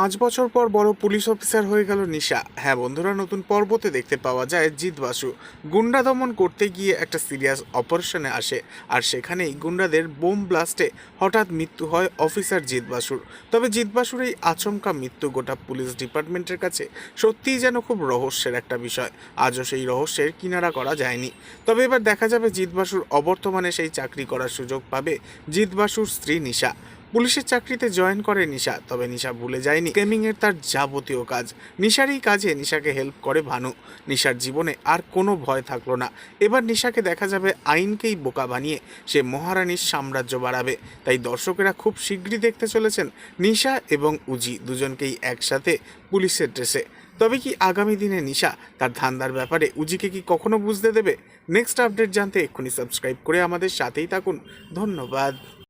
5 বছর পর বড় পুলিশ অফিসার হয়ে গেল নিশা। হ্যাঁ বন্ধুরা, নতুন পর্বতে দেখতে পাওয়া যায় জিৎ বাসু গুন্ডা দমন করতে গিয়ে একটা সিরিয়াস অপারেশনে আসে, আর সেখানেই গুন্ডাদের বোম ব্লাস্টে হঠাৎ মৃত্যু হয় অফিসার জিৎ বাসুর। তবে জিৎ বাসুর এই আচমকা মৃত্যু গোটা পুলিশ ডিপার্টমেন্টের কাছে সত্যিই যেন খুব রহস্যের একটা বিষয়। আজও সেই রহস্যের কিনারা করা যায়নি। তবে এবার দেখা যাবে জিৎ বাসুর অবর্তমানে সেই চাকরি করার সুযোগ পাবে জিৎ বাসুর স্ত্রী নিশা। পুলিশের চাকরিতে জয়েন করে নিশা, তবে নিশা ভুলে যায়নি গেমিংয়ের তার যাবতীয় কাজ। নিশার এই কাজে নিশাকে হেল্প করে ভানু। নিশার জীবনে আর কোনো ভয় থাকলো না। এবার নিশাকে দেখা যাবে আইনকেই বোকা বানিয়ে সে মহারানীর সাম্রাজ্য বাড়াবে। তাই দর্শকেরা খুব শীঘ্রই দেখতে চলেছেন নিশা এবং উজি দুজনকেই একসাথে পুলিশের ড্রেসে। তবে কি আগামী দিনে নিশা তার ধান্দার ব্যাপারে উজিকে কি কখনো বুঝতে দেবে? নেক্সট আপডেট জানতে এক্ষুনি সাবস্ক্রাইব করে আমাদের সাথেই থাকুন। ধন্যবাদ।